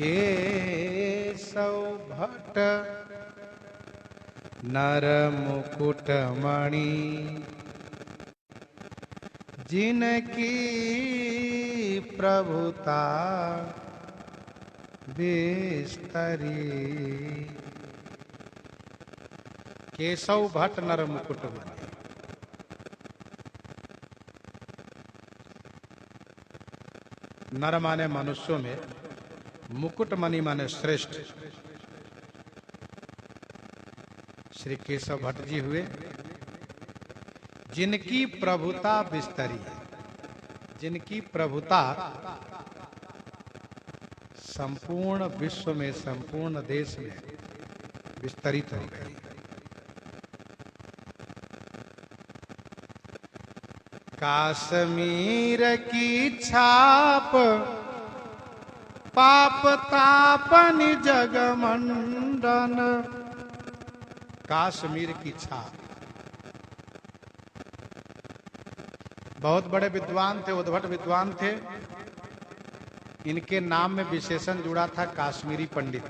केशव भट्ट नर मुकुटमणि जिनकी प्रभुता बिस्तरी। केशव भट्ट नर मुकुटमणि। नर माने मनुष्यों में, मुकुटमणि माने श्रेष्ठ। श्री केशव भट्ट जी हुए जिनकी प्रभुता विस्तरी है, जिनकी प्रभुता संपूर्ण विश्व में, संपूर्ण देश में विस्तरित हो गई। काश्मीर की छाप पाप तापन जगमंडन। काश्मीर की छाप। बहुत बड़े विद्वान थे, उद्भट विद्वान थे। इनके नाम में विशेषण जुड़ा था काश्मीरी पंडित।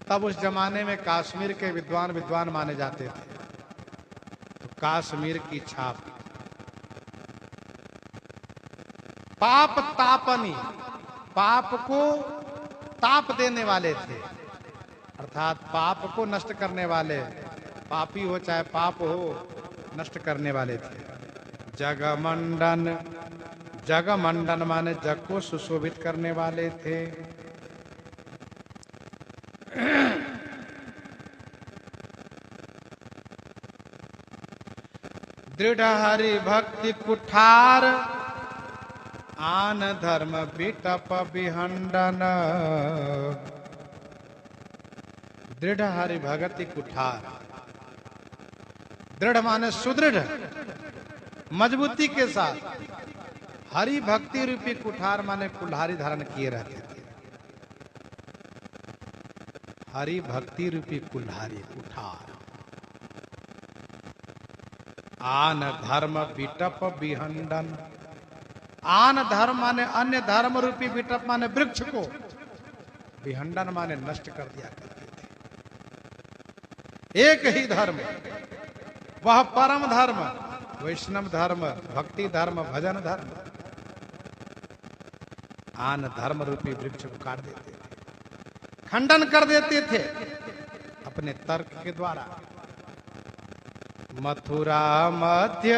तब उस जमाने में काश्मीर के विद्वान विद्वान माने जाते थे। तो काश्मीर की छाप। पाप तापनी, पाप को ताप देने वाले थे, अर्थात पाप को नष्ट करने वाले, पापी हो चाहे पाप हो, नष्ट करने वाले थे। जगमंडन, जगमंडन माने जग को सुशोभित करने वाले थे। दृढ़ हरि भक्ति कुठार आन धर्म बिटप विहंडन। दृढ़ हरि भक्ति कुठार। दृढ़ माने सुदृढ़, मजबूती के साथ। हरि भक्ति रूपी कुठार माने कुल्हाड़ी धारण किए रहते थे। हरि भक्ति रूपी कुल्हाड़ी, कुठार। आन धर्म बिटप विहंडन। आन धर्म माने अन्य धर्म रूपी बिटप माने वृक्ष को, विहंडन माने नष्ट कर दिया करते थे। एक ही धर्म, वह परम धर्म, वैष्णव धर्म, भक्ति धर्म, भजन धर्म। आन धर्म रूपी वृक्ष को काट देते थे, खंडन कर देते थे अपने तर्क के द्वारा। मथुरा मध्य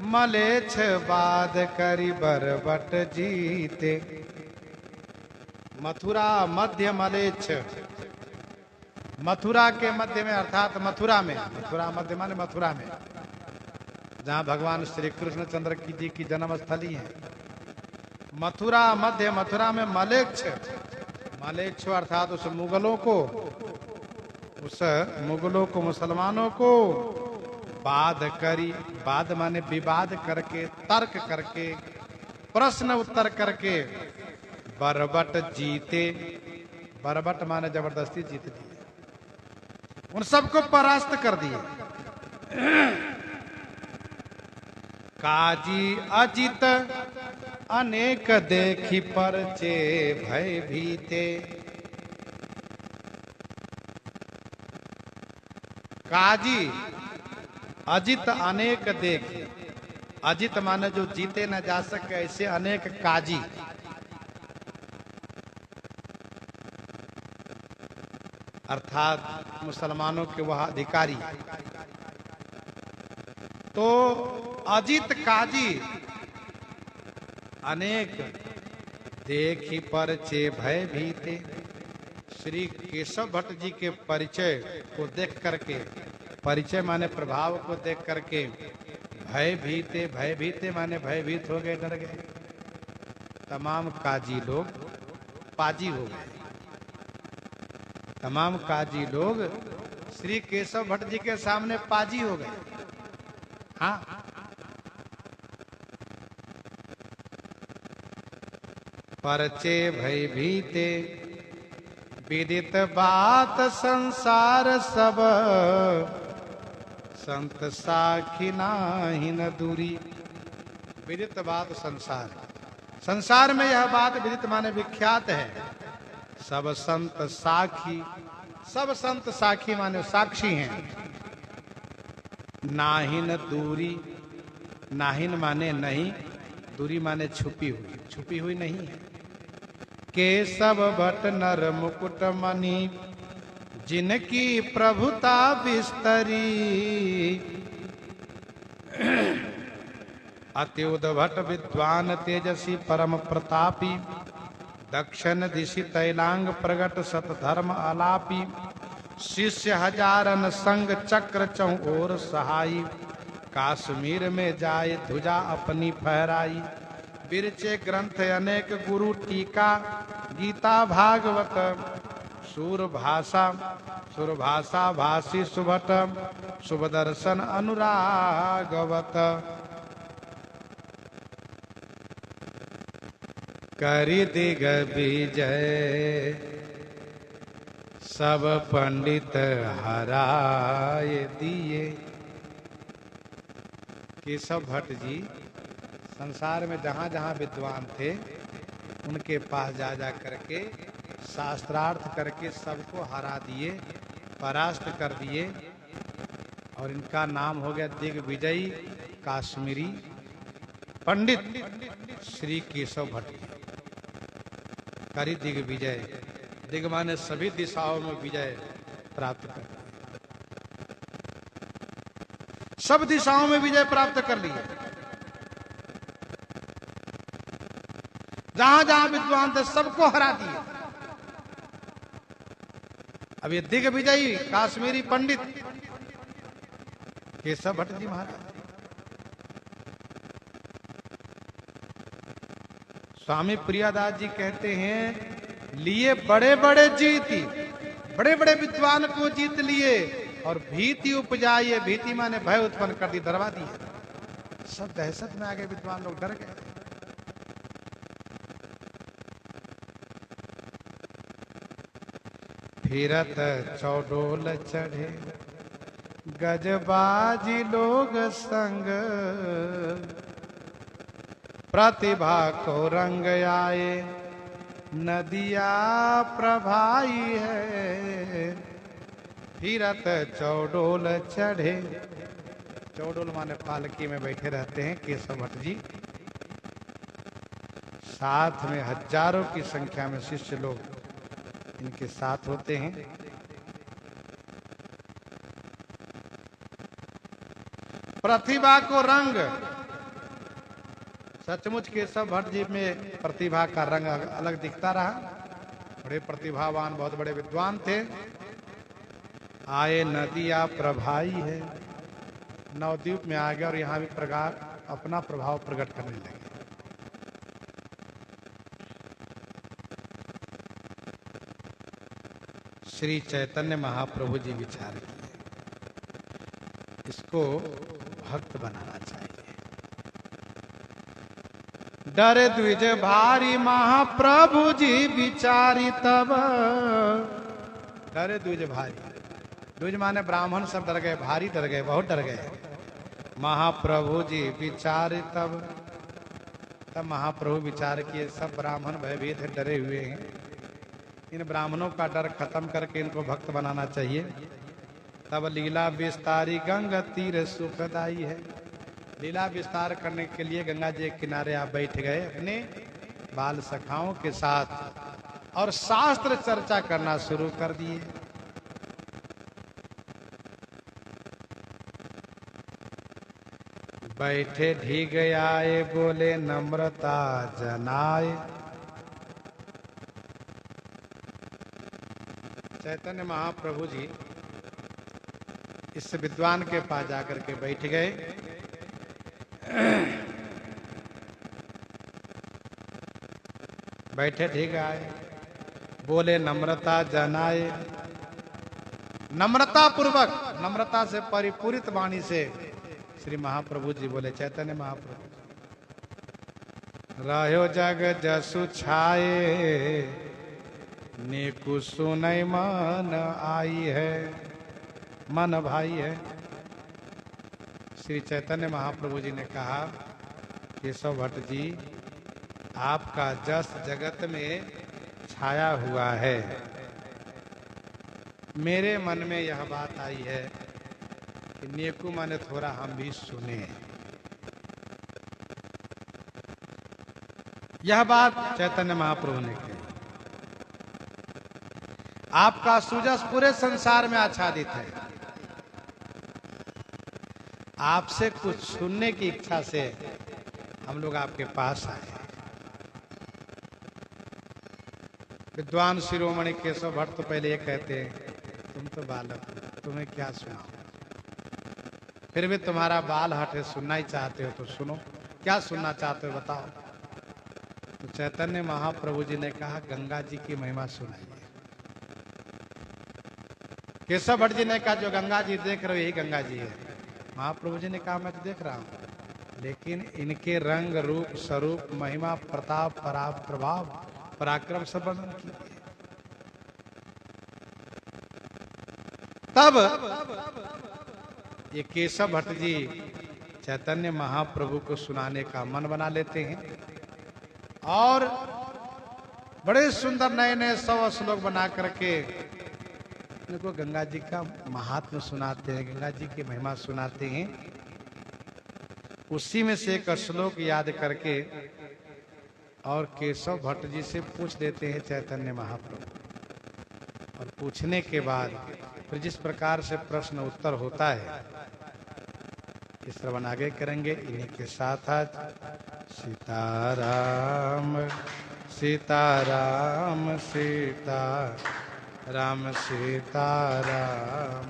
मलेच्छ बाध करी बरबट जीते। मथुरा मध्य मलेच्छ। मथुरा के मध्य में अर्थात मथुरा में, मथुरा मध्य माने मथुरा में, जहां भगवान श्री कृष्ण चंद्र की जी की जन्म स्थली है। मथुरा मध्य, मथुरा में मलेच्छ। मलेच्छ अर्थात उस मुगलों को, मुसलमानों को बाध करी। बाध माने विवाद करके, तर्क करके, प्रश्न उत्तर करके बरबट जीते। बरबट माने जबरदस्ती जीत दिए, उन सबको परास्त कर दिए। काजी अजित अनेक देखी परचे भय भीते। काजी अजित अनेक देखे। अजित माने जो जीते न जा सके, ऐसे अनेक काजी। अर्थात मुसलमानों के वह अधिकारी। तो अजित काजी अनेक देखी परचे भय भीते। श्री केशव भट्ट जी के परिचय को देख करके, परिचय माने प्रभाव को देख करके भय भीते, भय भीते माने भयभीत हो गए, डर गए। तमाम काजी लोग पाजी हो गए। तमाम काजी लोग श्री केशव भट्ट जी के सामने पाजी हो गए। हाँ, परचे भय भीते विदित बात संसार सब। संत साखी नाही न दूरी। विदित बात संसार, संसार में यह बात विदित माने विख्यात है, सब संत साखी, सब संत साखी माने साक्षी हैं। नाहिन दूरी, नाहिन माने नहीं, दूरी माने छुपी हुई, छुपी हुई नहीं है। केशव भट नर मुकुट मणि, जिनकी प्रभुता विस्तरी। अत्युद भट विद्वान तेजसी परम प्रतापी, दक्षिण दिशि तैलांग प्रगट सत धर्म आलापी। शिष्य हजारन संग चक्र चौर सहाई, काश्मीर में जाए ध्वजा अपनी फहराई। विरचे ग्रंथ अनेक गुरु टीका, गीता भागवत सूरभाषा, सुरभाषा भाषी सुभट, शुभ दर्शन अनुरागवत। करि दिग विजय सब पंडित हराए दिए। केशव भट्ट जी संसार में जहां जहां विद्वान थे उनके पास जा जा करके शास्त्रार्थ करके सबको हरा दिए, परास्त कर दिए, और इनका नाम हो गया दिग्विजयी काश्मीरी पंडित श्री केशव भट्ट। करी दिग्विजय, दिग माने सभी दिशाओं में विजय प्राप्त कर, सब दिशाओं में विजय प्राप्त कर लिए। जहां जहां विद्वान थे सबको हरा दिए। अब ये दिग्विजयी काश्मीरी पंडित केशव भट्ट जी महाराज, स्वामी प्रियादास जी कहते हैं, लिए बड़े बड़े जीती, बड़े बड़े विद्वान को जीत लिए और भीति उपजाई। भीति माने भय उत्पन्न कर दी, डरवा दिए। सब दहशत में आ गए, विद्वान लोग डर गए। फिरत चौडोल चढ़े गजबाजी लोग संग, प्रतिभा को रंग आए नदिया प्रभाई है। फिरत चौडोल चढ़े, चौडोल माने पालकी में बैठे रहते हैं केशव भट्ट जी। साथ में हजारों की संख्या में शिष्य लोग इनके साथ होते हैं। प्रतिभा को रंग, सचमुच केशव भट्ट जी में प्रतिभा का रंग अलग दिखता रहा। बड़े प्रतिभावान, बहुत बड़े विद्वान थे। आए नदिया प्रभाई है, नवद्वीप में आ गया और यहाँ भी प्रकार अपना प्रभाव प्रकट करने लगे। श्री चैतन्य महाप्रभु जी विचार किए, इसको भक्त बनाना चाहिए। डर द्विज भारी महाप्रभु जी विचारी तब, डरे द्विज भारी, द्विज माने ब्राह्मण सब डर गए, भारी डर गए, बहुत डर गए। महाप्रभु जी विचारी तब महाप्रभु विचार किए, सब ब्राह्मण भयभीत है, डरे हुए हैं। इन ब्राह्मणों का डर खत्म करके इनको भक्त बनाना चाहिए। तब लीला विस्तारी गंगा तीर सुखदाई है। लीला विस्तार करने के लिए गंगा जी के किनारे आप बैठ गए अपने बाल सखाओं के साथ और शास्त्र चर्चा करना शुरू कर दिए। बैठे ढीग आए, बोले नम्रता जनाए। चैतन्य महाप्रभु जी इस विद्वान के पास जाकर के बैठ गए। बैठे ठीक आए, बोले नम्रता जनाए। नम्रता पूर्वक, नम्रता से परिपूरित वाणी से श्री महाप्रभु जी बोले, चैतन्य महाप्रभु, रहो जग जसु छाए, नेकु सुनई मन आई है, मन भाई है। श्री चैतन्य महाप्रभु जी ने कहा, केशव भट्ट जी, आपका जस जगत में छाया हुआ है। मेरे मन में यह बात आई है कि नेकू माने थोड़ा हम भी सुने। यह बात चैतन्य महाप्रभु ने कही। आपका सुजस पूरे संसार में आच्छादित है। आपसे कुछ सुनने की इच्छा से हम लोग आपके पास आए। विद्वान शिरोमणि केशव भट्ट तो पहले ये कहते हैं, तुम तो बालक हो, तुम्हें क्या सुनाओ। फिर भी तुम्हारा बाल हट है, सुनना ही चाहते हो तो सुनो। क्या सुनना चाहते हो बताओ। तो चैतन्य महाप्रभु जी ने कहा, गंगा जी की महिमा सुनाइए। केशव भट्ट जी ने कहा, जो गंगा जी देख रहे हो यही गंगा जी है। महाप्रभु जी ने कहा, मैं तो देख रहा हूं, लेकिन इनके रंग रूप स्वरूप महिमा प्रताप पराप प्रभाव पराक्रम सब वर्णन किए। तब ये केशव भट्ट जी चैतन्य महाप्रभु को सुनाने का मन बना लेते हैं और बड़े सुंदर नए नए 100 श्लोक बना करके उनको गंगा जी का महात्म सुनाते हैं, गंगा जी की महिमा सुनाते हैं। उसी में से एक श्लोक याद करके और केशव भट्ट जी से पूछ देते हैं चैतन्य महाप्रभु। और पूछने के बाद फिर जिस प्रकार से प्रश्न उत्तर होता है, इस श्रवण आगे करेंगे। इन्हीं के साथ आज सीताराम सीताराम सीता राम सीताराम।